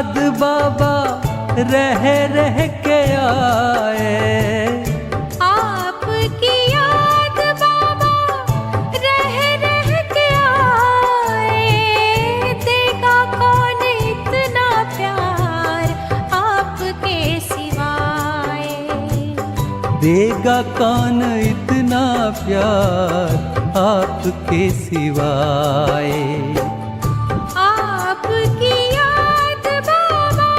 याद बाबा रह रह के आए। आपकी याद बाबा रह रह के आए। देगा कौन इतना प्यार आपके सिवाय। देगा कौन इतना प्यार आपके सिवाय। आपकी याद बाबा।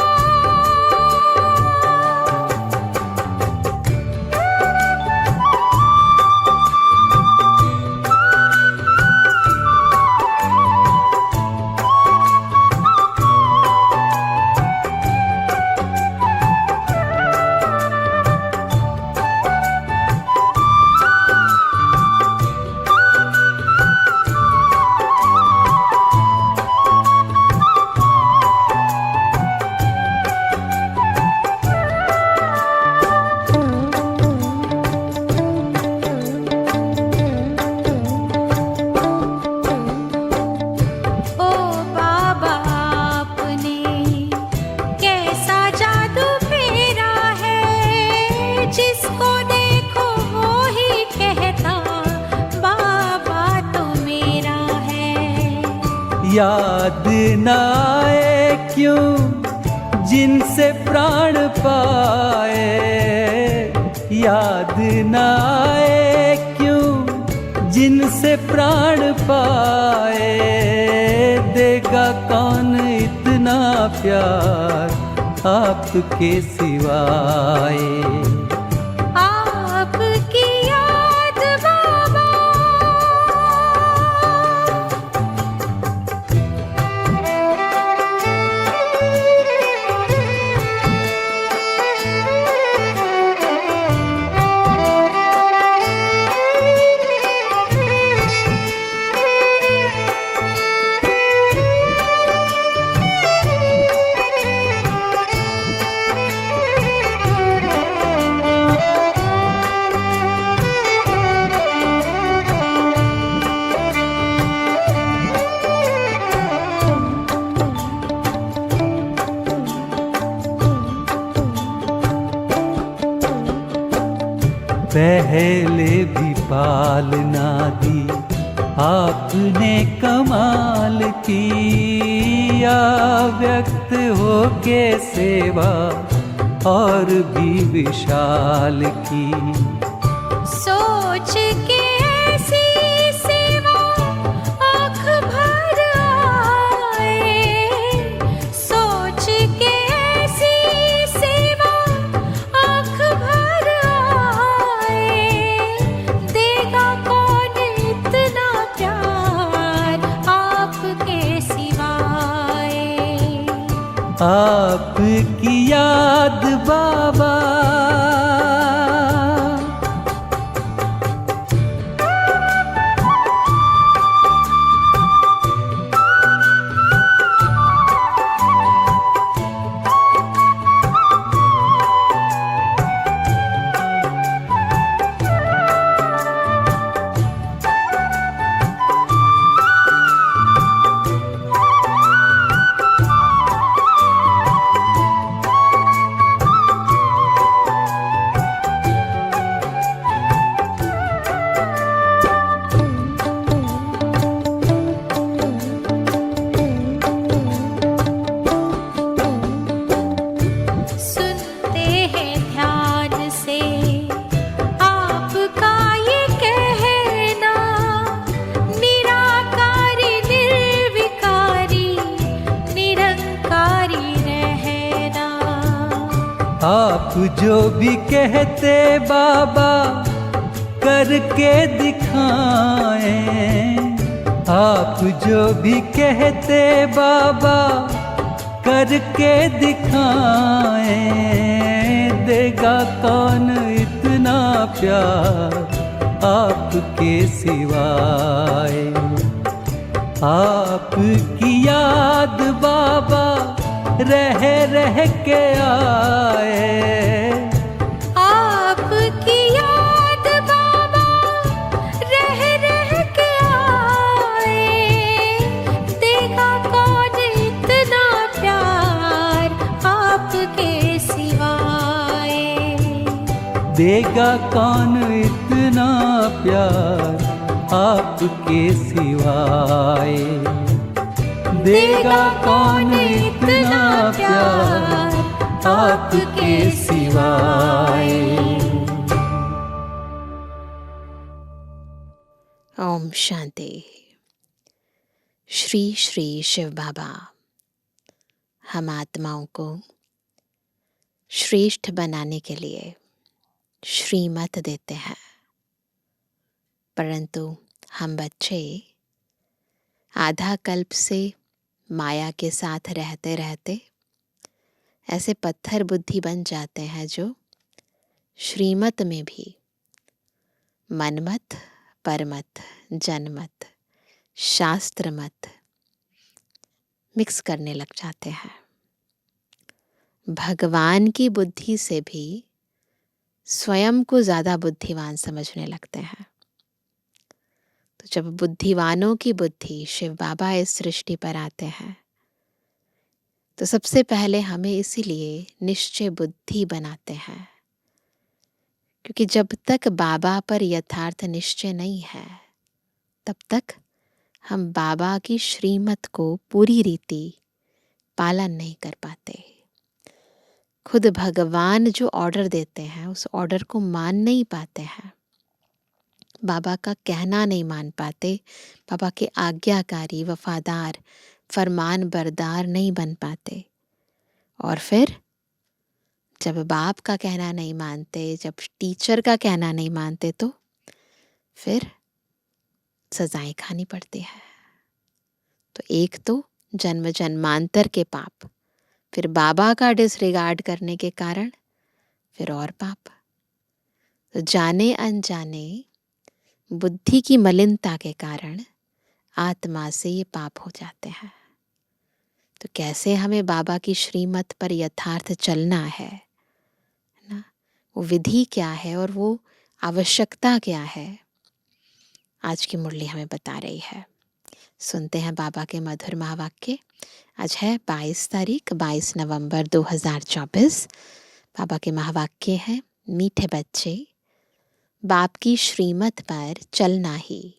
ओ बाबा आपने कैसा जादू फेरा है। जिसको देखो वो ही कहता बाबा तो मेरा है। याद न आए क्यों जिनसे प्राण पाए। याद न आए क्यों जिनसे प्राण पाए। देगा कौन इतना प्यार आपके सिवाय। आपकी याद बाबा। पहले भी पालना दी आपने कमाल की। या व्यक्त हो के सेवा और भी विशाल की। सोच के ऐसी सेवा आँख भर आए। सोच के ऐसी सेवा आँख भर आए। देगा कौन इतना प्यार आपके सिवाय। आपकी याद बाबा। सुनते हैं ध्यान से आपका ये कहना। निराकारी निर्विकारी निरंकारी रहना। आप जो भी कहते बाबा करके दिखाएं। आप जो भी कहते बाबा करके दिखाएं। देगा कौन इतना प्यार आपके सिवाय। आपकी याद बाबा रह रह के आए। आपकी याद बाबा रह रह के आए। देगा कौन इतना प्यार देगा कौन इतना प्यार आपके सिवाय, देगा कौन इतना प्यार आपके सिवाय। ओम शांति। श्री श्री शिव बाबा हम आत्माओं को श्रेष्ठ बनाने के लिए श्रीमत देते हैं, परंतु हम बच्चे आधा कल्प से माया के साथ रहते रहते ऐसे पत्थर बुद्धि बन जाते हैं जो श्रीमत में भी मनमत, परमत, जनमत, शास्त्र मत मिक्स करने लग जाते हैं। भगवान की बुद्धि से भी स्वयं को ज़्यादा बुद्धिमान समझने लगते हैं। तो जब बुद्धिवानों की बुद्धि शिव बाबा इस सृष्टि पर आते हैं तो सबसे पहले हमें इसीलिए निश्चय बुद्धि बनाते हैं, क्योंकि जब तक बाबा पर यथार्थ निश्चय नहीं है तब तक हम बाबा की श्रीमत को पूरी रीति पालन नहीं कर पाते। खुद भगवान जो ऑर्डर देते हैं उस ऑर्डर को मान नहीं पाते हैं, बाबा का कहना नहीं मान पाते, बाबा के आज्ञाकारी, वफादार, फरमान बरदार नहीं बन पाते। और फिर जब बाप का कहना नहीं मानते, जब टीचर का कहना नहीं मानते तो फिर सजाएं खानी पड़ती है। तो एक तो जन्म जन्मांतर के पाप, फिर बाबा का डिसरिगार्ड करने के कारण फिर और पाप। तो जाने अनजाने बुद्धि की मलिनता के कारण आत्मा से ये पाप हो जाते हैं। तो कैसे हमें बाबा की श्रीमत पर यथार्थ चलना है ना, वो विधि क्या है और वो आवश्यकता क्या है, आज की मुरली हमें बता रही है। सुनते हैं बाबा के मधुर महावाक्य। आज है 22 तारीख, 22 नवंबर 2024। बाबा के महावाक्य हैं, मीठे बच्चे, बाप की श्रीमत पर चलना ही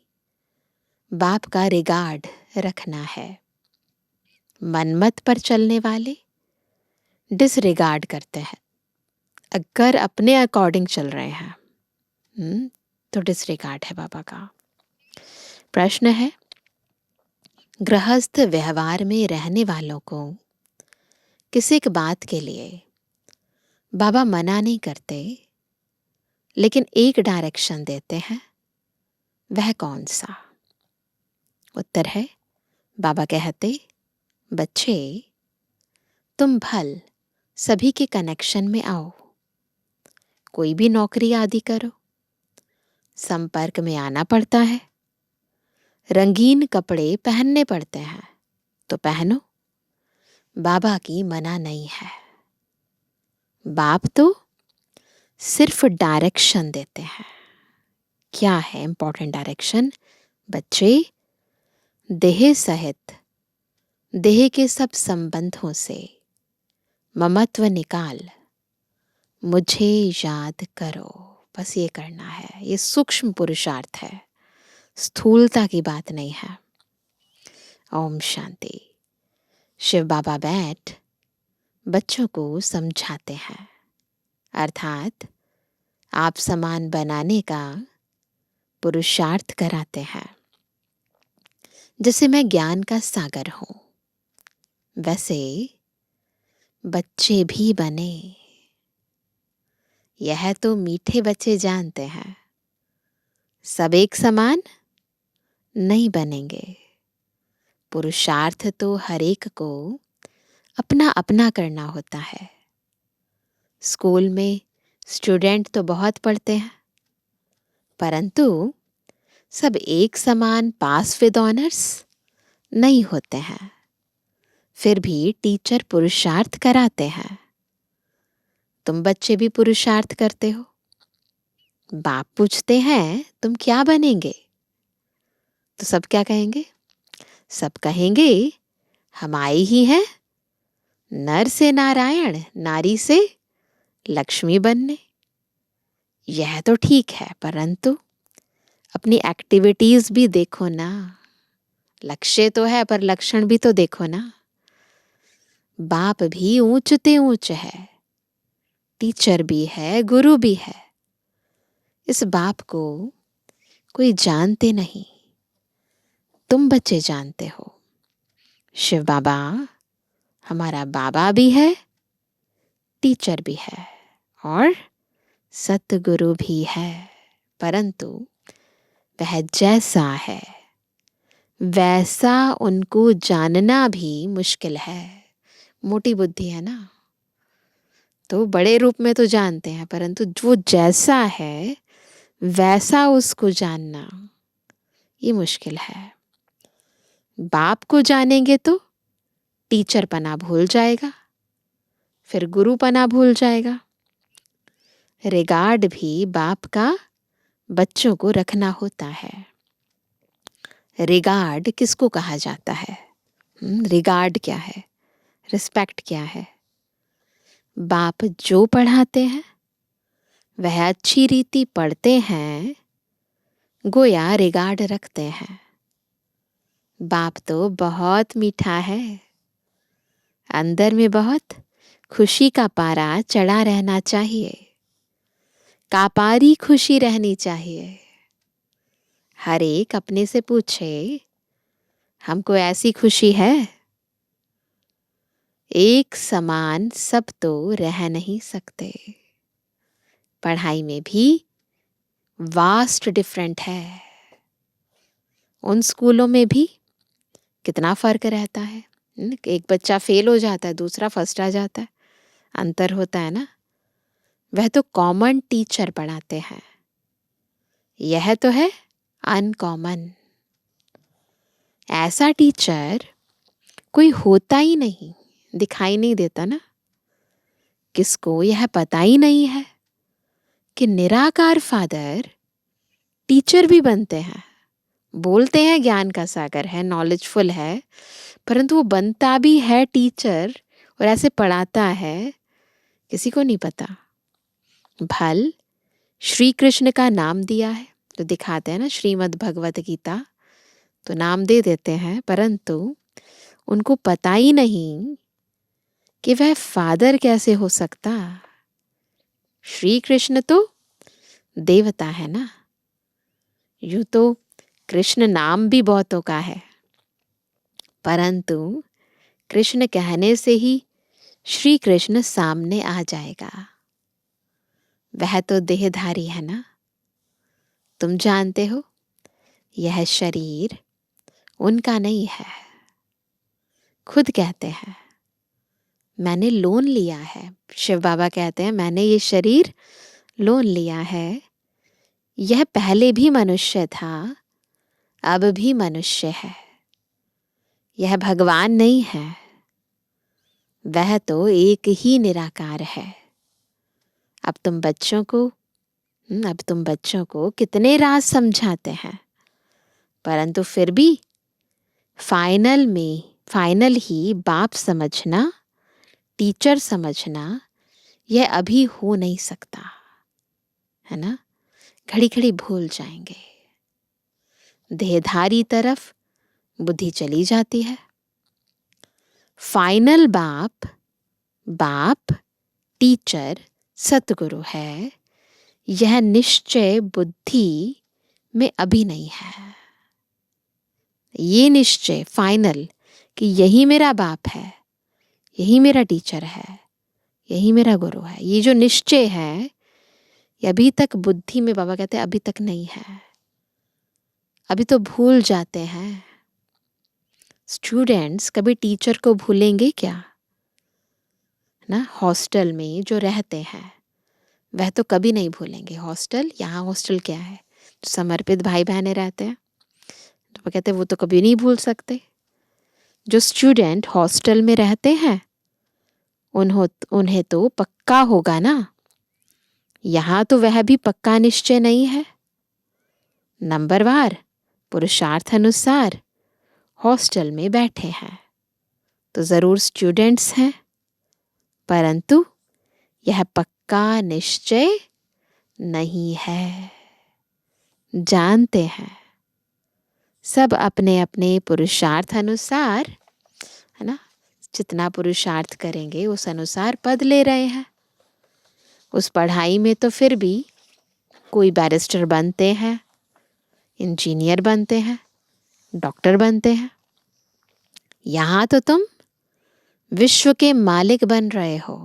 बाप का रिगार्ड रखना है। मनमत पर चलने वाले डिसरिगार्ड करते हैं। अगर अपने अकॉर्डिंग चल रहे हैं तो डिसरिगार्ड है बाबा का। प्रश्न है, गृहस्थ व्यवहार में रहने वालों को किसी एक बात के लिए बाबा मना नहीं करते, लेकिन एक डायरेक्शन देते हैं, वह कौन सा? उत्तर है, बाबा कहते, बच्चे तुम भल सभी के कनेक्शन में आओ, कोई भी नौकरी आदि करो, संपर्क में आना पड़ता है, रंगीन कपड़े पहनने पड़ते हैं तो पहनो, बाबा की मना नहीं है। बाप तो सिर्फ डायरेक्शन देते हैं। क्या है इंपॉर्टेंट डायरेक्शन? बच्चे देह सहित देह के सब संबंधों से ममत्व निकाल मुझे याद करो। बस ये करना है। ये सूक्ष्म पुरुषार्थ है, स्थूलता की बात नहीं है। ओम शांति। शिव बाबा बैठ बच्चों को समझाते हैं, अर्थात आप समान बनाने का पुरुषार्थ कराते हैं। जैसे मैं ज्ञान का सागर हूं, वैसे बच्चे भी बने। यह तो मीठे बच्चे जानते हैं, सब एक समान नहीं बनेंगे। पुरुषार्थ तो हर एक को अपना अपना करना होता है। स्कूल में स्टूडेंट तो बहुत पढ़ते हैं, परंतु सब एक समान पास विद ऑनर्स नहीं होते हैं। फिर भी टीचर पुरुषार्थ कराते हैं। तुम बच्चे भी पुरुषार्थ करते हो। बाप पूछते हैं तुम क्या बनेंगे, तो सब क्या कहेंगे? सब कहेंगे हम आए ही हैं नर से नारायण, नारी से लक्ष्मी बनने। यह तो ठीक है, परंतु अपनी एक्टिविटीज भी देखो ना। लक्ष्य तो है पर लक्षण भी तो देखो ना। बाप भी ऊंचते ऊंच है, टीचर भी है, गुरु भी है। इस बाप को कोई जानते नहीं, तुम बच्चे जानते हो। शिव बाबा हमारा बाबा भी है, टीचर भी है और सतगुरु भी है, परंतु वह जैसा है वैसा उनको जानना भी मुश्किल है। मोटी बुद्धि है ना, तो बड़े रूप में तो जानते हैं, परंतु जो जैसा है वैसा उसको जानना ये मुश्किल है। बाप को जानेंगे तो टीचर पना भूल जाएगा, फिर गुरु पना भूल जाएगा। रिगार्ड भी बाप का बच्चों को रखना होता है। रिगार्ड किसको कहा जाता है? रिगार्ड क्या है? रिस्पेक्ट क्या है? बाप जो पढ़ाते हैं वह अच्छी रीति पढ़ते हैं, गोया रिगार्ड रखते हैं। बाप तो बहुत मीठा है, अंदर में बहुत खुशी का पारा चढ़ा रहना चाहिए, कापारी खुशी रहनी चाहिए। हर एक अपने से पूछे, हमको ऐसी खुशी है? एक समान सब तो रह नहीं सकते। पढ़ाई में भी वास्ट डिफरेंट है। उन स्कूलों में भी कितना फर्क रहता है। एक बच्चा फेल हो जाता है, दूसरा फर्स्ट आ जाता है, अंतर होता है ना। वह तो कॉमन टीचर पढ़ाते हैं, यह तो है अनकॉमन। ऐसा टीचर कोई होता ही नहीं, दिखाई नहीं देता ना। किसको यह पता ही नहीं है कि निराकार फादर टीचर भी बनते हैं। बोलते हैं ज्ञान का सागर है, नॉलेजफुल है, परंतु वो बनता भी है टीचर और ऐसे पढ़ाता है, किसी को नहीं पता। भल श्री कृष्ण का नाम दिया है तो दिखाते हैं ना, श्रीमद् भगवत गीता तो नाम दे देते हैं, परंतु उनको पता ही नहीं कि वह फादर कैसे हो सकता। श्री कृष्ण तो देवता है ना। यूं तो कृष्ण नाम भी बहुतों का है, परंतु कृष्ण कहने से ही श्री कृष्ण सामने आ जाएगा। वह तो देहधारी है ना। तुम जानते हो यह शरीर उनका नहीं है। खुद कहते हैं मैंने लोन लिया है। शिव बाबा कहते हैं मैंने ये शरीर लोन लिया है। यह पहले भी मनुष्य था, अब भी मनुष्य है। यह भगवान नहीं है, वह तो एक ही निराकार है। अब तुम बच्चों को कितने राज समझाते हैं, परंतु फिर भी फाइनल ही बाप समझना, टीचर समझना, यह अभी हो नहीं सकता है ना। घड़ी घड़ी भूल जाएंगे, देहधारी तरफ बुद्धि चली जाती है। फाइनल बाप टीचर सतगुरु है, यह निश्चय बुद्धि में अभी नहीं है। ये निश्चय फाइनल कि यही मेरा बाप है, यही मेरा टीचर है, यही मेरा गुरु है, ये जो निश्चय है ये अभी तक बुद्धि में, बाबा कहते हैं अभी तक नहीं है। अभी तो भूल जाते हैं। स्टूडेंट्स कभी टीचर को भूलेंगे क्या ना। हॉस्टल में जो रहते हैं वह तो कभी नहीं भूलेंगे। यहाँ हॉस्टल क्या है, जो समर्पित भाई बहनें रहते हैं तो वो कहते हैं वो तो कभी नहीं भूल सकते। जो स्टूडेंट हॉस्टल में रहते हैं उन्हें तो पक्का होगा ना। यहाँ तो वह भी पक्का निश्चय नहीं है। नंबरवार पुरुषार्थ अनुसार हॉस्टल में बैठे हैं तो जरूर स्टूडेंट्स हैं, परंतु यह पक्का निश्चय नहीं है। जानते हैं सब अपने अपने पुरुषार्थ अनुसार, है ना, जितना पुरुषार्थ करेंगे उस अनुसार पद ले रहे हैं। उस पढ़ाई में तो फिर भी कोई बैरिस्टर बनते हैं, इंजीनियर बनते हैं, डॉक्टर बनते हैं। यहाँ तो तुम विश्व के मालिक बन रहे हो।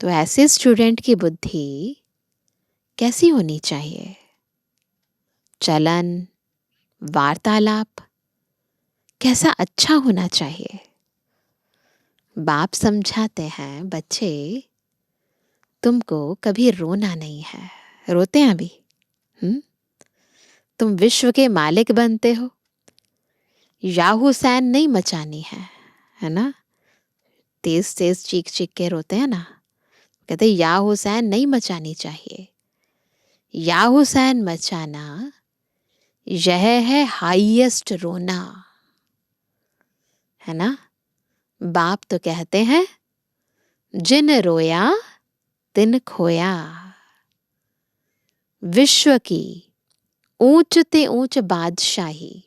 तो ऐसे स्टूडेंट की बुद्धि कैसी होनी चाहिए? चलन, वार्तालाप कैसा अच्छा होना चाहिए? बाप समझाते हैं, बच्चे तुमको कभी रोना नहीं है। रोते हैं अभी? तुम विश्व के मालिक बनते हो। याहू सैन नहीं मचानी है ना? तेज तेज चीख चीख के रोते हैं ना, कहते या हुसैन नहीं मचानी चाहिए। या हुसैन मचाना यह है हाईएस्ट रोना, है ना? बाप तो कहते हैं जिन रोया तिन खोया। विश्व की ऊंच ते ऊंच बादशाही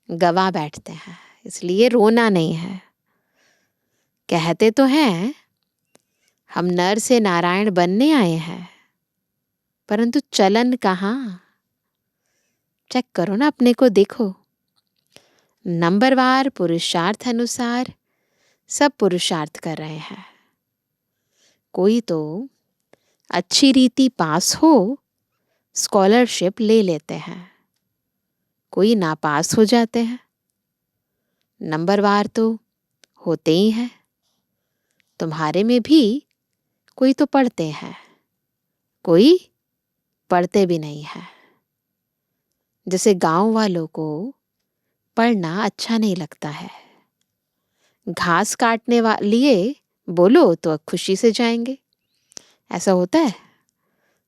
गवा बैठते हैं, इसलिए रोना नहीं है। कहते तो हैं हम नर से नारायण बनने आए हैं, परंतु चलन कहाँ? चेक करो ना, अपने को देखो। नंबरवार पुरुषार्थ अनुसार सब पुरुषार्थ कर रहे हैं। कोई तो अच्छी रीति पास हो स्कॉलरशिप ले लेते हैं, कोई नापास हो जाते हैं। नंबरवार तो होते ही हैं। तुम्हारे में भी कोई तो पढ़ते हैं, कोई पढ़ते भी नहीं है। जैसे गांव वालों को पढ़ना अच्छा नहीं लगता है, घास काटने लिए बोलो तो खुशी से जाएंगे, ऐसा होता है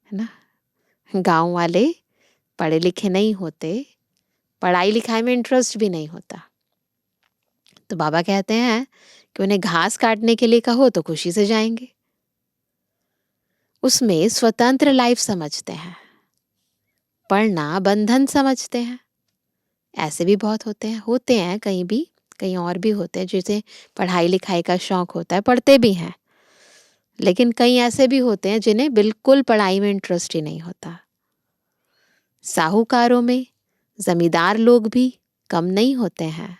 ना? गांव वाले पढ़े लिखे नहीं होते, पढ़ाई लिखाई में इंटरेस्ट भी नहीं होता, तो बाबा कहते हैं कि उन्हें घास काटने के लिए कहो तो खुशी से जाएंगे। उसमें स्वतंत्र लाइफ समझते हैं, पढ़ना बंधन समझते हैं। ऐसे भी बहुत होते हैं कहीं भी, कहीं और भी होते हैं जिसे पढ़ाई लिखाई का शौक होता है, पढ़ते भी हैं। लेकिन कई ऐसे भी होते हैं जिन्हें बिल्कुल पढ़ाई में इंटरेस्ट ही नहीं होता। साहूकारों में जमींदार लोग भी कम नहीं होते हैं।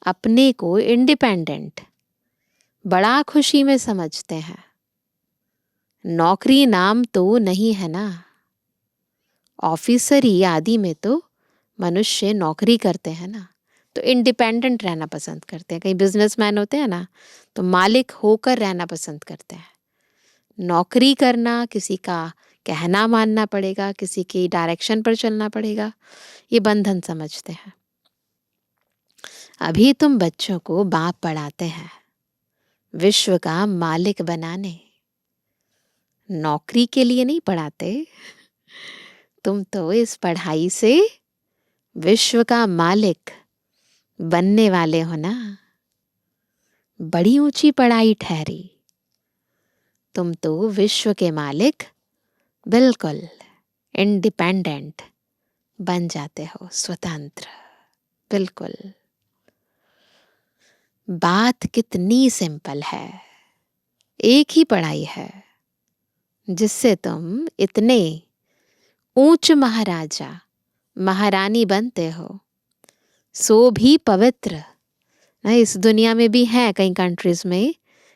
अपने को इंडिपेंडेंट बड़ा खुशी में समझते हैं। नौकरी नाम तो नहीं है ना, ऑफिसरी आदि में तो मनुष्य नौकरी करते हैं ना, तो इंडिपेंडेंट रहना पसंद करते हैं। कई बिजनेसमैन होते हैं ना, तो मालिक होकर रहना पसंद करते हैं। नौकरी करना, किसी का कहना मानना पड़ेगा, किसी की डायरेक्शन पर चलना पड़ेगा, ये बंधन समझते हैं। अभी तुम बच्चों को बाप पढ़ाते हैं विश्व का मालिक बनाने, नौकरी के लिए नहीं पढ़ाते। तुम तो इस पढ़ाई से विश्व का मालिक बनने वाले हो ना। बड़ी ऊंची पढ़ाई ठहरी। तुम तो विश्व के मालिक बिल्कुल इंडिपेंडेंट बन जाते हो, स्वतंत्र, बिल्कुल। बात कितनी सिंपल है, एक ही पढ़ाई है जिससे तुम इतने ऊंच महाराजा महारानी बनते हो, सो भी पवित्र। ना, इस दुनिया में भी है, कई कंट्रीज में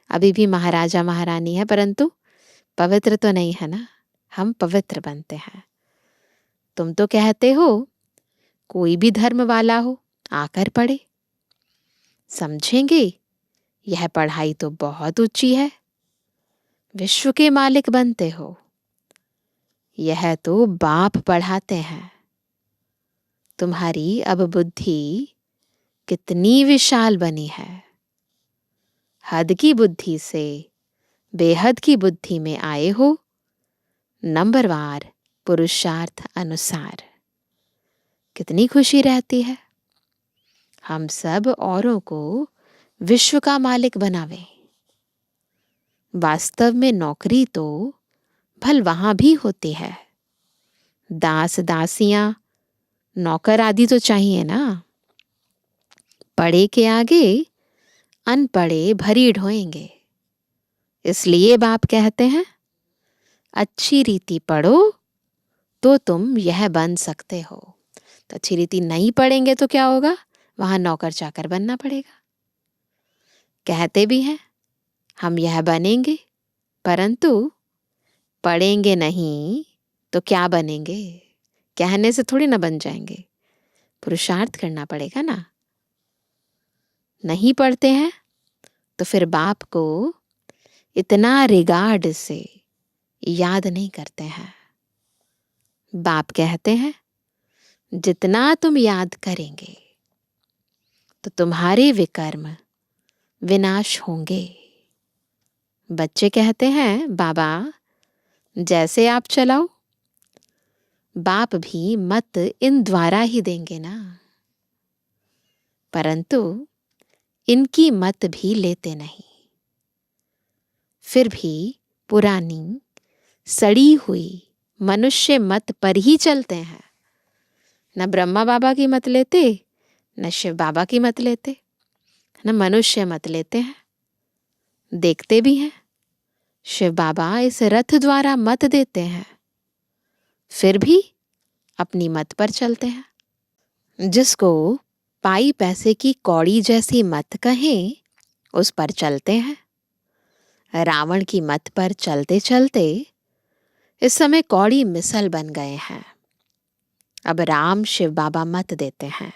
अभी भी महाराजा महारानी है, परंतु पवित्र तो नहीं है ना। हम पवित्र बनते हैं। तुम तो कहते हो कोई भी धर्म वाला हो आकर पढ़े, समझेंगे यह पढ़ाई तो बहुत ऊंची है, विश्व के मालिक बनते हो। यह तो बाप पढ़ाते हैं। तुम्हारी अब बुद्धि कितनी विशाल बनी है। हद की बुद्धि से बेहद की बुद्धि में आए हो, नंबरवार पुरुषार्थ अनुसार। कितनी खुशी रहती है। हम सब औरों को विश्व का मालिक बनावे। वास्तव में नौकरी तो फल वहां भी होती है। दास दासियां नौकर आदि तो चाहिए ना। पढ़े के आगे अनपढ़े भरी ढोएंगे। इसलिए बाप कहते हैं अच्छी रीति पढ़ो तो तुम यह बन सकते हो। तो अच्छी रीति नहीं पढ़ेंगे तो क्या होगा? वहां नौकर चाकर बनना पड़ेगा। कहते भी हैं हम यह बनेंगे, परंतु पढ़ेंगे नहीं तो क्या बनेंगे? कहने से थोड़ी ना बन जाएंगे, पुरुषार्थ करना पड़ेगा ना। नहीं पढ़ते हैं तो फिर बाप को इतना रिगार्ड से याद नहीं करते हैं। बाप कहते हैं जितना तुम याद करेंगे तो तुम्हारे विकर्म विनाश होंगे। बच्चे कहते हैं बाबा जैसे आप चलाओ, बाप भी मत इन द्वारा ही देंगे ना। परंतु इनकी मत भी लेते नहीं, फिर भी पुरानी सड़ी हुई मनुष्य मत पर ही चलते हैं। न ब्रह्मा बाबा की मत लेते, न शिव बाबा की मत लेते, न मनुष्य मत लेते हैं। देखते भी हैं शिव बाबा इस रथ द्वारा मत देते हैं, फिर भी अपनी मत पर चलते हैं। जिसको पाई पैसे की कौड़ी जैसी मत कहें उस पर चलते हैं। रावण की मत पर चलते चलते इस समय कौड़ी मिसल बन गए हैं। अब राम शिव बाबा मत देते हैं,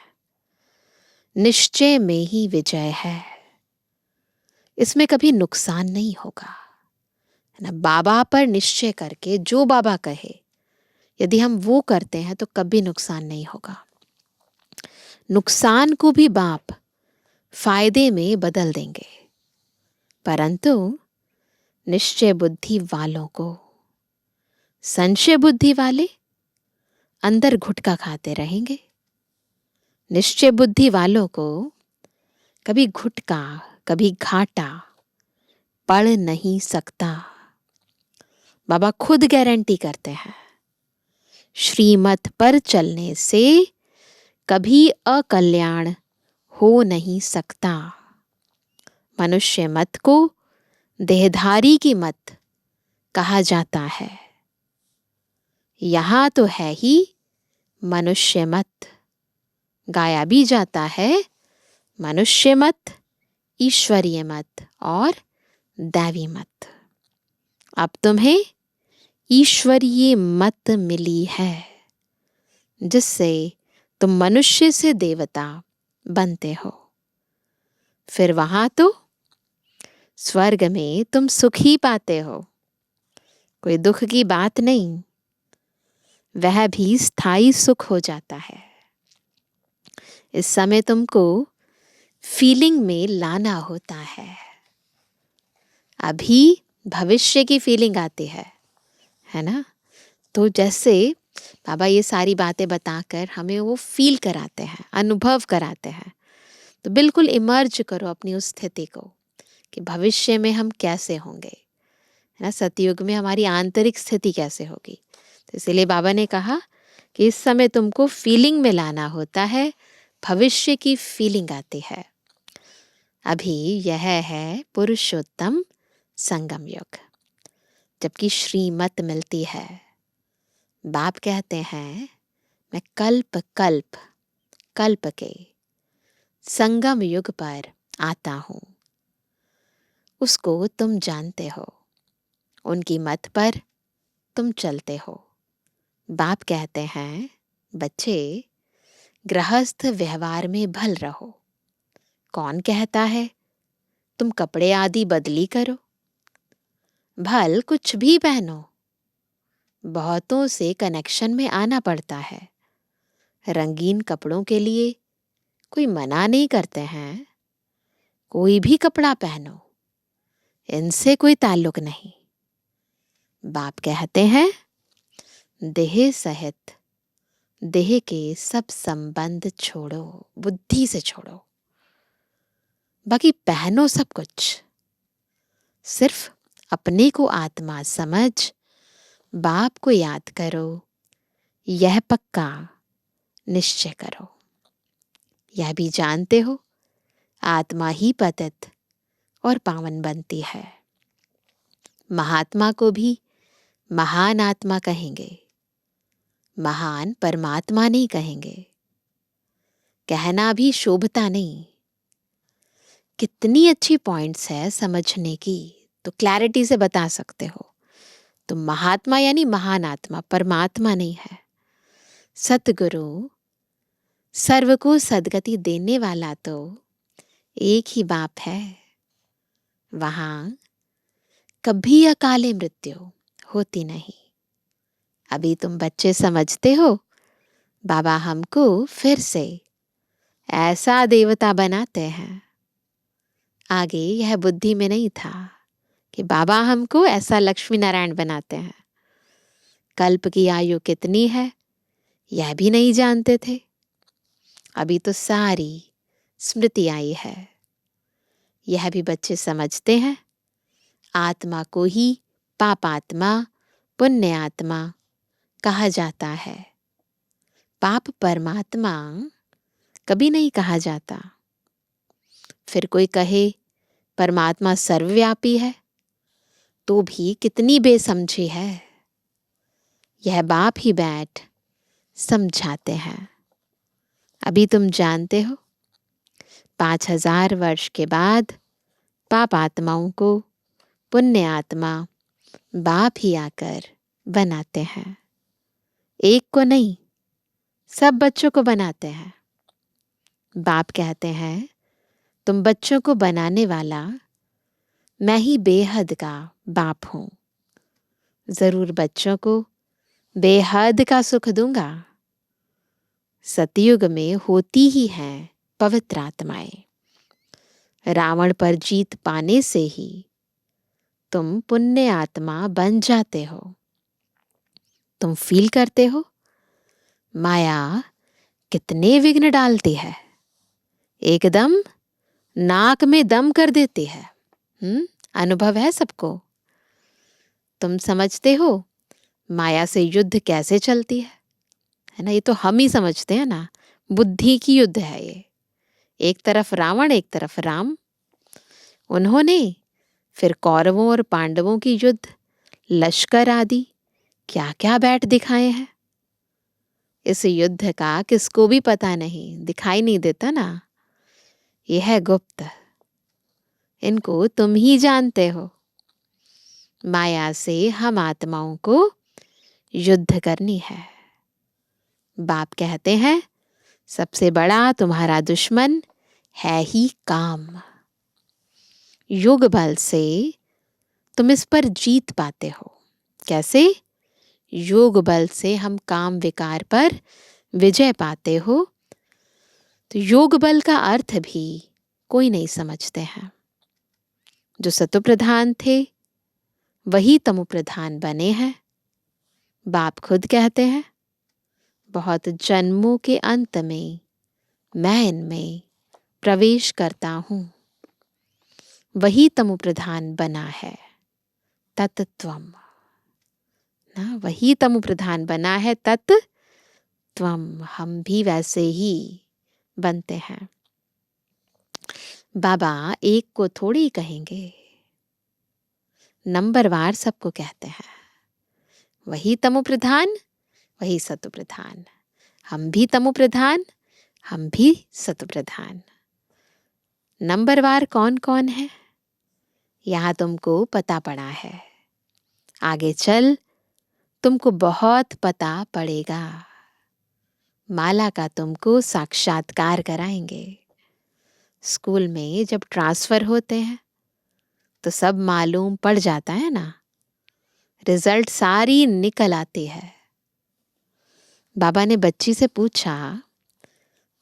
निश्चय में ही विजय है, इसमें कभी नुकसान नहीं होगा ना। बाबा पर निश्चय करके जो बाबा कहे यदि हम वो करते हैं तो कभी नुकसान नहीं होगा। नुकसान को भी बाप फायदे में बदल देंगे, परंतु निश्चय बुद्धि वालों को, संशय बुद्धि वाले अंदर घुटका खाते रहेंगे। निश्चय बुद्धि वालों को कभी घुटका कभी घाटा पड़ नहीं सकता। बाबा खुद गारंटी करते हैं श्रीमत पर चलने से कभी अकल्याण हो नहीं सकता। मनुष्य मत को देहधारी की मत कहा जाता है। यहां तो है ही मनुष्य मत, गाया भी जाता है मनुष्य मत, ईश्वरीय मत और दैवी मत। अब तुम्हें ईश्वरीय मत मिली है, जिससे तुम मनुष्य से देवता बनते हो। फिर वहां तो स्वर्ग में तुम सुख ही पाते हो, कोई दुख की बात नहीं, वह भी स्थायी सुख हो जाता है। इस समय तुमको फीलिंग में लाना होता है। अभी भविष्य की फीलिंग आती है ना। तो जैसे बाबा ये सारी बातें बताकर हमें वो फील कराते हैं, अनुभव कराते हैं, तो बिल्कुल इमर्ज करो अपनी उस स्थिति को कि भविष्य में हम कैसे होंगे, है ना। सतयुग में हमारी आंतरिक स्थिति कैसे होगी। तो इसीलिए बाबा ने कहा कि इस समय तुमको फीलिंग में लाना होता है, भविष्य की फीलिंग आती है। अभी यह है पुरुषोत्तम संगम युग, जबकि श्रीमत मिलती है। बाप कहते हैं मैं कल्प कल्प कल्प के संगम युग पर आता हूं। उसको तुम जानते हो, उनकी मत पर तुम चलते हो। बाप कहते हैं बच्चे गृहस्थ व्यवहार में भल रहो। कौन कहता है तुम कपड़े आदि बदली करो? भल कुछ भी पहनो, बहुतों से कनेक्शन में आना पड़ता है। रंगीन कपड़ों के लिए कोई मना नहीं करते हैं, कोई भी कपड़ा पहनो, इनसे कोई ताल्लुक नहीं। बाप कहते हैं देह सहित देह के सब संबंध छोड़ो, बुद्धि से छोड़ो, बाकी पहनो सब कुछ, सिर्फ अपने को आत्मा समझ बाप को याद करो, यह पक्का निश्चय करो। यह भी जानते हो आत्मा ही पतित और पावन बनती है। महात्मा को भी महान आत्मा कहेंगे, महान परमात्मा नहीं कहेंगे। कहना भी शोभता नहीं। कितनी अच्छी पॉइंट्स है समझने की, तो क्लैरिटी से बता सकते हो। तो महात्मा यानी महान आत्मा, परमात्मा नहीं है। सतगुरु, सर्व को सदगति देने वाला तो एक ही बाप है। वहां कभी अकाले मृत्यु होती नहीं। अभी तुम बच्चे समझते हो, बाबा हमको फिर से ऐसा देवता बनाते हैं। आगे यह बुद्धि में नहीं था कि बाबा हमको ऐसा लक्ष्मी नारायण बनाते हैं। कल्प की आयु कितनी है यह भी नहीं जानते थे। अभी तो सारी स्मृति आई है। यह भी बच्चे समझते हैं। आत्मा को ही पापात्मा, पुण्य आत्मा कहा जाता है। पाप परमात्मा कभी नहीं कहा जाता। फिर कोई कहे परमात्मा सर्वव्यापी है, तो भी कितनी बेसमझी है। यह बाप ही बैठ समझाते हैं। अभी तुम जानते हो 5000 वर्ष के बाद पाप आत्माओं को पुण्य आत्मा बाप ही आकर बनाते हैं। एक को नहीं, सब बच्चों को बनाते हैं। बाप कहते हैं तुम बच्चों को बनाने वाला मैं ही बेहद का बाप हूं। जरूर बच्चों को बेहद का सुख दूंगा। सतयुग में होती ही हैं पवित्र आत्माएं। रावण पर जीत पाने से ही तुम पुण्य आत्मा बन जाते हो। तुम फील करते हो माया कितने विघ्न डालती है, एकदम नाक में दम कर देती है। अनुभव है सबको। तुम समझते हो माया से युद्ध कैसे चलती है ना। ये तो हम ही समझते हैं ना, बुद्धि की युद्ध है ये। एक तरफ रावण, एक तरफ राम। उन्होंने फिर कौरवों और पांडवों की युद्ध, लश्कर आदि क्या क्या बैठ दिखाए हैं। इस युद्ध का किसको भी पता नहीं, दिखाई नहीं देता ना। यह है गुप्त, इनको तुम ही जानते हो। माया से हम आत्माओं को युद्ध करनी है। बाप कहते हैं सबसे बड़ा तुम्हारा दुश्मन है ही काम। योग बल से तुम इस पर जीत पाते हो। कैसे? योग बल से हम काम विकार पर विजय पाते हो। तो योग बल का अर्थ भी कोई नहीं समझते हैं। जो सतो प्रधान थे वही तमो प्रधान बने हैं। बाप खुद कहते हैं बहुत जन्मों के अंत में मैं इनमें प्रवेश करता हूं। वही तमो प्रधान बना है तत्त्वम ना, वही तमो प्रधान बना है तत्त्वम। हम भी वैसे ही बनते हैं। बाबा एक को थोड़ी कहेंगे, नंबरवार सबको कहते हैं। वही तमो प्रधान, वही सतो प्रधान। हम भी तमो प्रधान, हम भी सतो प्रधान। नंबरवार कौन कौन है यहां तुमको पता पड़ा है। आगे चल तुमको बहुत पता पड़ेगा। माला का तुमको साक्षात्कार कराएंगे। स्कूल में जब ट्रांसफर होते हैं तो सब मालूम पड़ जाता है ना, रिजल्ट सारी निकल आती है। बाबा ने बच्ची से पूछा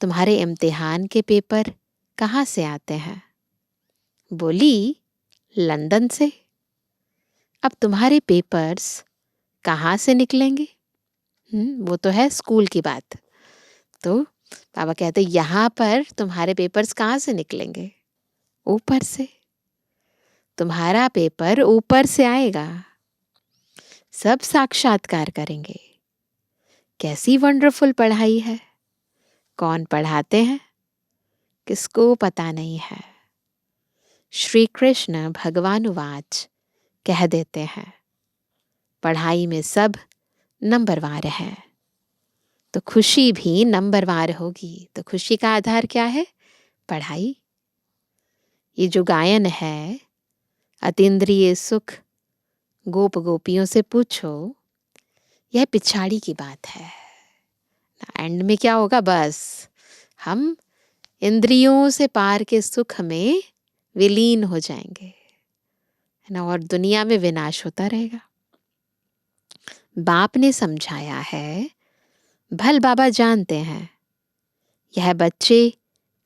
तुम्हारे इम्तिहान के पेपर कहाँ से आते हैं? बोली लंदन से। अब तुम्हारे पेपर्स कहाँ से निकलेंगे? वो तो है स्कूल की बात। तो बाबा कहते यहाँ पर तुम्हारे पेपर्स कहाँ से निकलेंगे? ऊपर से। तुम्हारा पेपर ऊपर से आएगा। सब साक्षात्कार करेंगे। कैसी वंडरफुल पढ़ाई है, कौन पढ़ाते हैं किसको पता नहीं है। श्री कृष्ण भगवानुवाच कह देते हैं, पढ़ाई में सब नंबरवार है, तो खुशी भी नंबरवार होगी। तो खुशी का आधार क्या है? पढ़ाई। ये जो गायन है, अतीन्द्रिय सुख गोप गोपियों से पूछो, यह पिछाड़ी की बात है। एंड में क्या होगा? बस हम इंद्रियों से पार के सुख में विलीन हो जाएंगे, है ना, और दुनिया में विनाश होता रहेगा। बाप ने समझाया है, भल बाबा जानते हैं यह बच्चे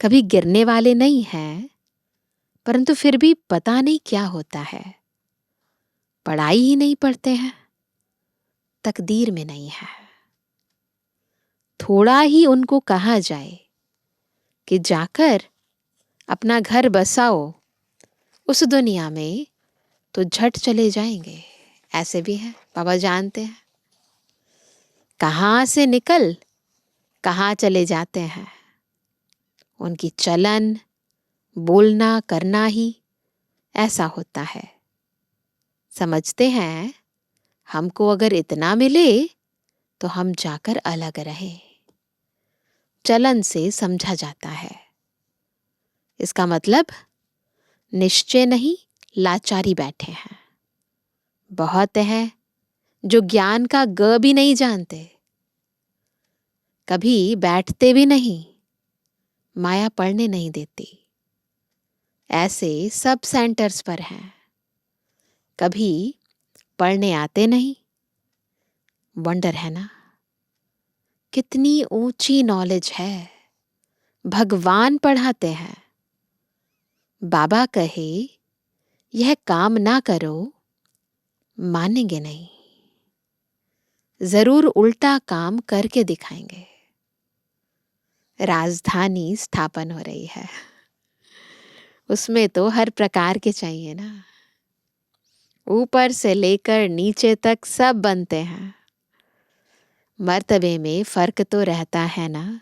कभी गिरने वाले नहीं हैं, परंतु फिर भी पता नहीं क्या होता है, पढ़ाई ही नहीं पढ़ते हैं, तकदीर में नहीं है। थोड़ा ही उनको कहा जाए कि जाकर अपना घर बसाओ उस दुनिया में, तो झट चले जाएंगे। ऐसे भी हैं, बाबा जानते हैं कहाँ से निकल कहाँ चले जाते हैं। उनकी चलन बोलना करना ही ऐसा होता है। समझते हैं हमको अगर इतना मिले तो हम जाकर अलग रहें। चलन से समझा जाता है। इसका मतलब निश्चय नहीं, लाचारी बैठे हैं। बहुत हैं जो ज्ञान का ग भी नहीं जानते, कभी बैठते भी नहीं, माया पढ़ने नहीं देती। ऐसे सब सेंटर्स पर हैं, कभी पढ़ने आते नहीं। वंडर है ना, कितनी ऊंची नॉलेज है। भगवान पढ़ाते हैं। बाबा कहे यह काम ना करो, मानेंगे नहीं, जरूर उल्टा काम करके दिखाएंगे। राजधानी स्थापन हो रही है, उसमें तो हर प्रकार के चाहिए ना, ऊपर से लेकर नीचे तक सब बनते हैं। मर्तबे में फर्क तो रहता है ना,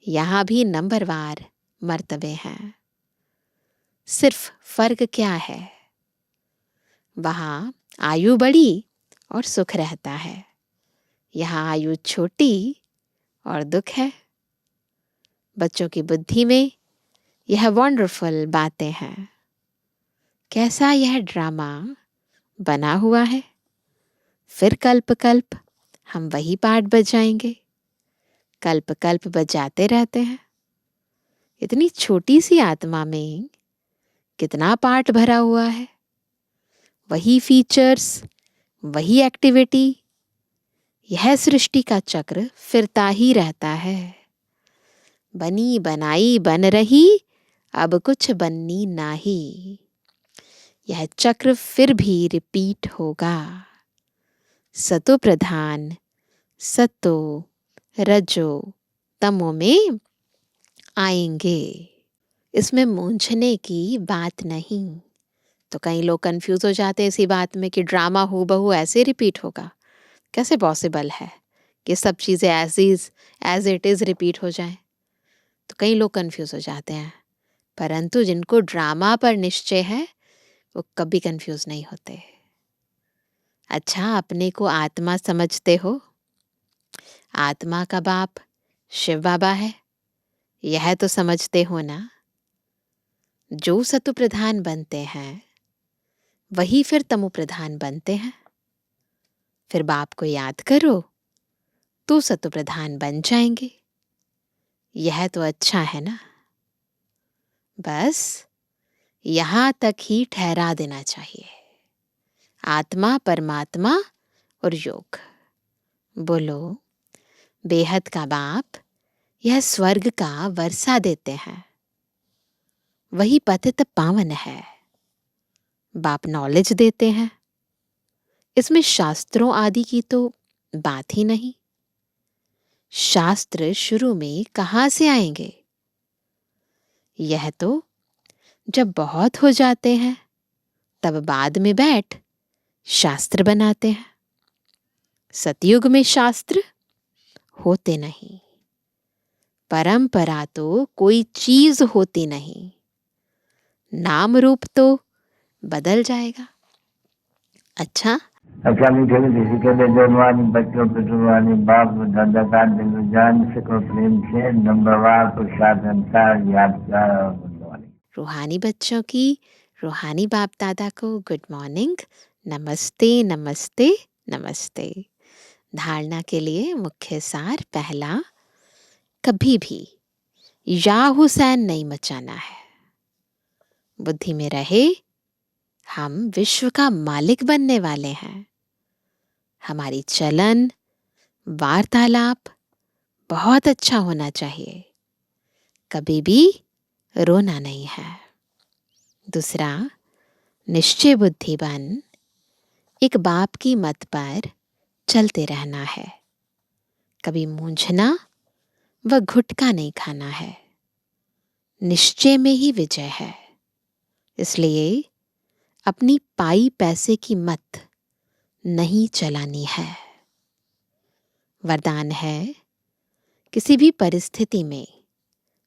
यहां भी नंबरवार मर्तबे हैं। सिर्फ फर्क क्या है? वहां आयु बड़ी और सुख रहता है, यहाँ आयु छोटी और दुख है। बच्चों की बुद्धि में यह वंडरफुल बातें हैं। कैसा यह ड्रामा बना हुआ है। फिर कल्प कल्प हम वही पाठ बजाएंगे, कल्प कल्प बजाते रहते हैं। इतनी छोटी सी आत्मा में कितना पाठ भरा हुआ है। वही फीचर्स, वही एक्टिविटी, यह सृष्टि का चक्र फिरता ही रहता है। बनी बनाई बन रही, अब कुछ बननी नाही। यह चक्र फिर भी रिपीट होगा। सतो प्रधान सतो रजो तमो में आएंगे। इसमें मूंझने की बात नहीं। तो कई लोग कंफ्यूज हो जाते हैं इसी बात में कि ड्रामा हूबहू ऐसे रिपीट होगा। कैसे पॉसिबल है कि सब चीज़ें एज इट इज़ रिपीट हो जाएं? तो कई लोग कंफ्यूज हो जाते हैं, परंतु जिनको ड्रामा पर निश्चय है वो कभी कंफ्यूज नहीं होते। अच्छा, अपने को आत्मा समझते हो? आत्मा का बाप शिव बाबा है, यह तो समझते हो ना। जो सतु प्रधान बनते हैं वही फिर तमु प्रधान बनते हैं। फिर बाप को याद करो तो सतु प्रधान बन जाएंगे। यह तो अच्छा है ना। बस यहां तक ही ठहरा देना चाहिए। आत्मा, परमात्मा और योग। बोलो, बेहद का बाप यह स्वर्ग का वर्षा देते हैं, वही पतित पावन है। बाप नॉलेज देते हैं, इसमें शास्त्रों आदि की तो बात ही नहीं। शास्त्र शुरू में कहाँ से आएंगे? यह तो जब बहुत हो जाते हैं तब बाद में बैठ शास्त्र बनाते हैं। सतयुग में शास्त्र होते नहीं, परंपरा तो कोई चीज होती नहीं, नाम रूप तो बदल जाएगा। अच्छा, मीठे मीठे के जवानी बच्चों पे जुबानी बाप दादा का दिल जान सको प्रेम से नंबरवार प्रसाद अंसार याद। रूहानी बच्चों की रूहानी बाप दादा को गुड मॉर्निंग, नमस्ते नमस्ते नमस्ते। धारणा के लिए मुख्य सार पहला, कभी भी या हुसैन नहीं मचाना है। बुद्धि में रहे हम विश्व का मालिक बनने वाले हैं। हमारी चलन वार्तालाप बहुत अच्छा होना चाहिए, कभी भी रोना नहीं है। दूसरा, निश्चय बुद्धि बन एक बाप की मत पर चलते रहना है, कभी मूंझना व घुटका नहीं खाना है। निश्चय में ही विजय है, इसलिए अपनी पाई पैसे की मत नहीं चलानी है। वरदान है, किसी भी परिस्थिति में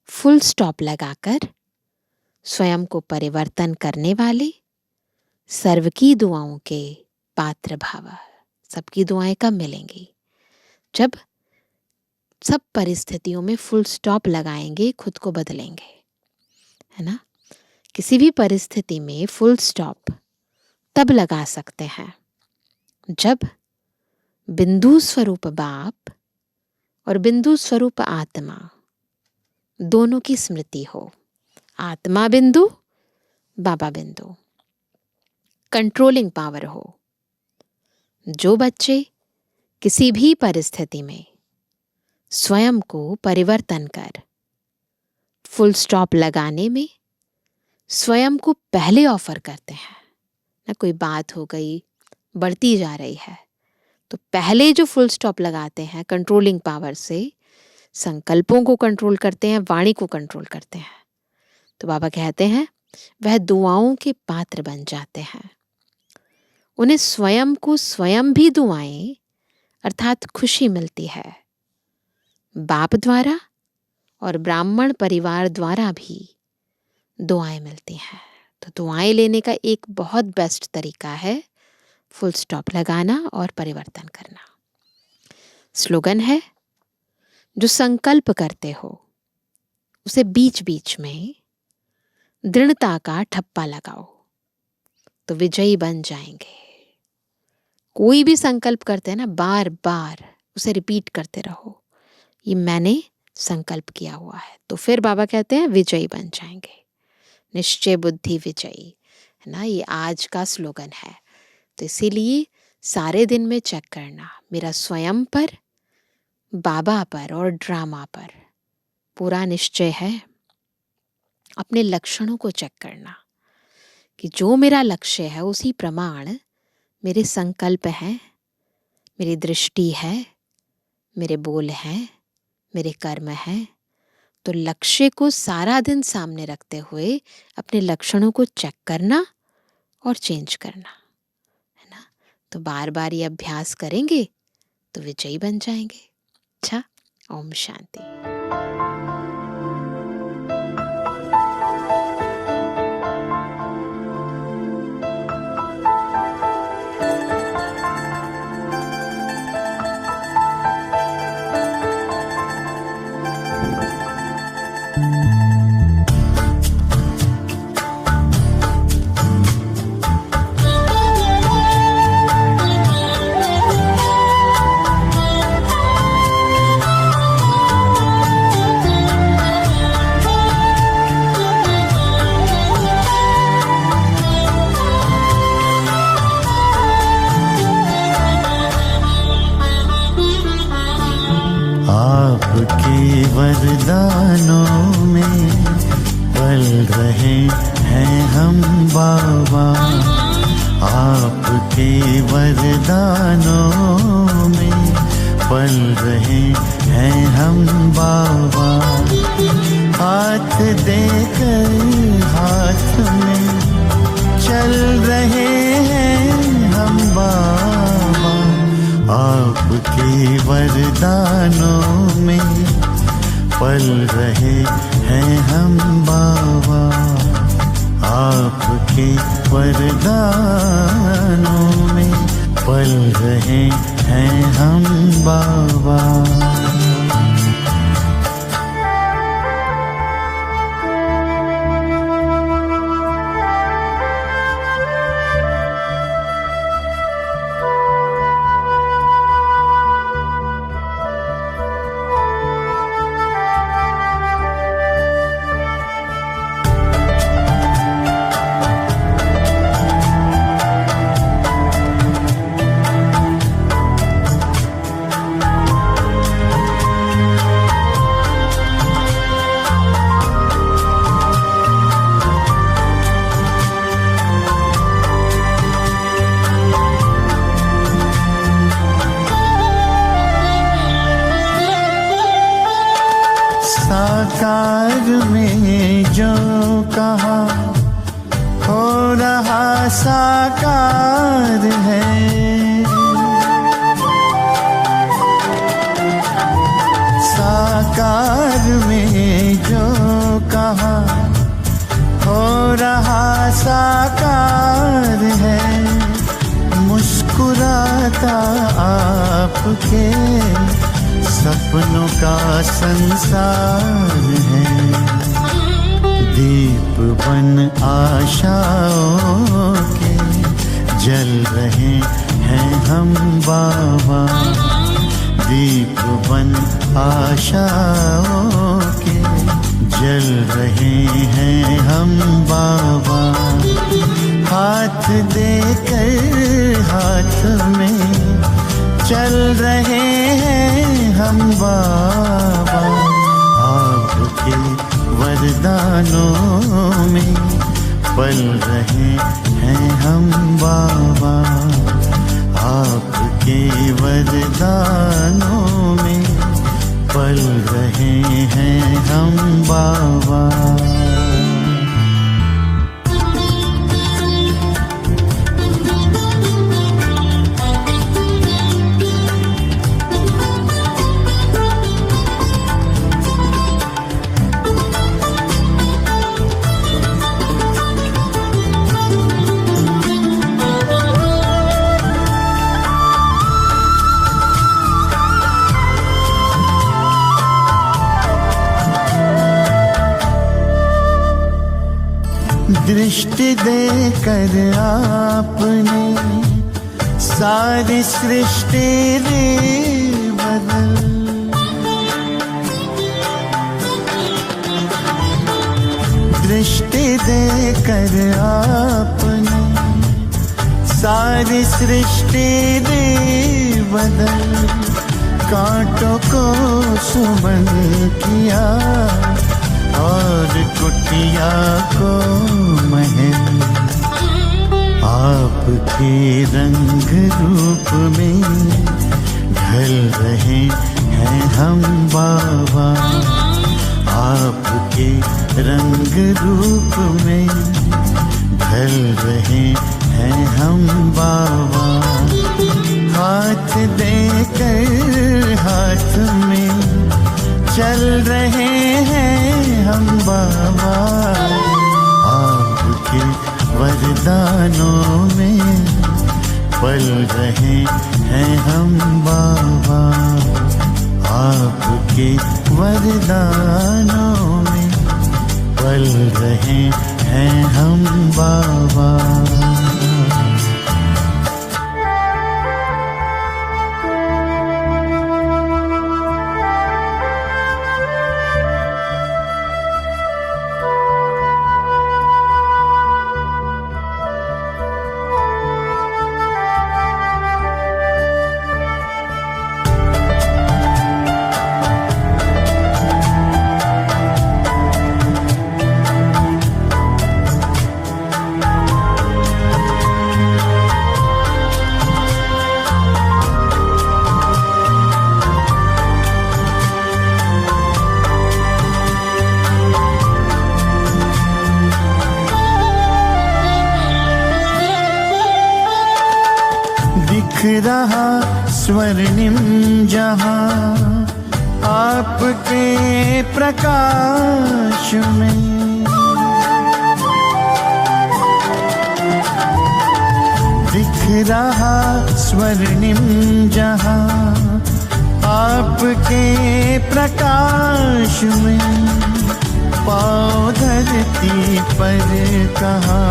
फुल स्टॉप लगाकर स्वयं को परिवर्तन करने वाले, सर्व की दुआओं के पात्र भाव। सबकी दुआएं कब मिलेंगी? जब सब परिस्थितियों में फुल स्टॉप लगाएंगे, खुद को बदलेंगे, है ना। किसी भी परिस्थिति में फुल स्टॉप तब लगा सकते हैं जब बिंदु स्वरूप बाप और बिंदु स्वरूप आत्मा दोनों की स्मृति हो। आत्मा बिंदु, बाबा बिंदु, कंट्रोलिंग पावर हो। जो बच्चे किसी भी परिस्थिति में स्वयं को परिवर्तन कर फुल स्टॉप लगाने में स्वयं को पहले ऑफर करते हैं ना, कोई बात हो गई बढ़ती जा रही है तो पहले जो फुल स्टॉप लगाते हैं कंट्रोलिंग पावर से, संकल्पों को कंट्रोल करते हैं, वाणी को कंट्रोल करते हैं, तो बाबा कहते हैं वह दुआओं के पात्र बन जाते हैं। उन्हें स्वयं को स्वयं भी दुआएं अर्थात खुशी मिलती है। बाप द्वारा और ब्राह्मण परिवार द्वारा भी दुआएं मिलती हैं। तो दुआएं लेने का एक बहुत बेस्ट तरीका है फुल स्टॉप लगाना और परिवर्तन करना। स्लोगन है, जो संकल्प करते हो उसे बीच बीच में दृढ़ता का ठप्पा लगाओ तो विजयी बन जाएंगे। कोई भी संकल्प करते हैं ना, बार बार उसे रिपीट करते रहो, ये मैंने संकल्प किया हुआ है, तो फिर बाबा कहते हैं विजयी बन जाएंगे। निश्चय बुद्धि विजयी, है ना, ये आज का स्लोगन है। तो इसीलिए सारे दिन में चेक करना, मेरा स्वयं पर, बाबा पर और ड्रामा पर पूरा निश्चय है। अपने लक्षणों को चेक करना कि जो मेरा लक्ष्य है उसी प्रमाण मेरे संकल्प हैं, मेरी दृष्टि है, मेरे बोल हैं, मेरे कर्म हैं। तो लक्ष्य को सारा दिन सामने रखते हुए अपने लक्षणों को चेक करना और चेंज करना, है ना। तो बार बार ये अभ्यास करेंगे तो विजयी बन जाएंगे। अच्छा, ओम शांति। आपके वरदानों में पल रहे हैं हम बाबा, आपके वरदानों में पल रहे हैं हम बाबा। हाथ देकर हाथ में चल रहे हैं हम बाबा, आप आपके वरदानों में पल रहे हैं हम बाबा, आपके वरदानों में पल रहे हैं हम बाबा। साकार में जो कहा हो रहा साकार है, साकार में जो कहा हो रहा साकार है। मुस्कुराता आपके सपनों का संसार है। दीप बन आशाओं के जल रहे हैं हम बाबा, दीप बन आशाओं के जल रहे हैं हम बाबा। हाथ देकर हाथ में चल रहे हैं हम बाबा, आपके वरदानों में पल रहे हैं हम बाबा, आपके वरदानों में पल रहे हैं हम बाबा। दृष्टि देकर आपने सारी सृष्टि रे बदल, दृष्टि देकर आपने सारी सृष्टि रे बदल। कांटों को सुमन किया और कुटिया को महल, आपके रंग रूप में ढल रहे हैं हम बाबा, आपके रंग रूप में ढल रहे हैं हम बाबा। हाथ देकर हाथ में चल रहे हैं हम बाबा, आपके वरदानों में पल रहे हैं हम बाबा, आपके वरदानों में पल रहे हैं हम बाबा। दिख रहा स्वर्णिम जहां आपके प्रकाश में। दिख रहा स्वर्णिम जहां आपके प्रकाश में। पाँव धरती पर कहाँ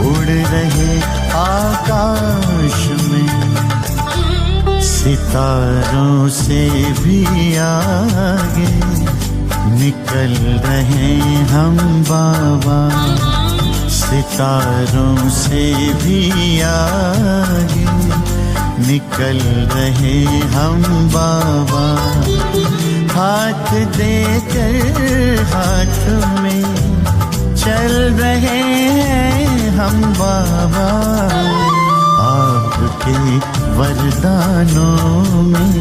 उड़ रहे आकाश में। सितारों से भी आगे निकल रहे हम बाबा। सितारों से भी आगे निकल रहे हम बाबा। हाथ देकर हाथ में चल रहे हैं हम बाबा। आपके वरदानों में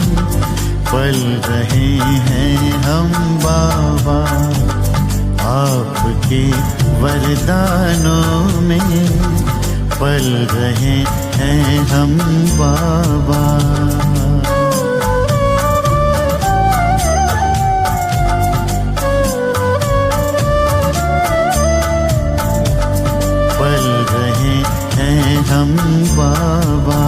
पल रहे हैं हम बाबा। आपके वरदानों में पल रहे हैं हम बाबा। पल रहे हैं हम बाबा।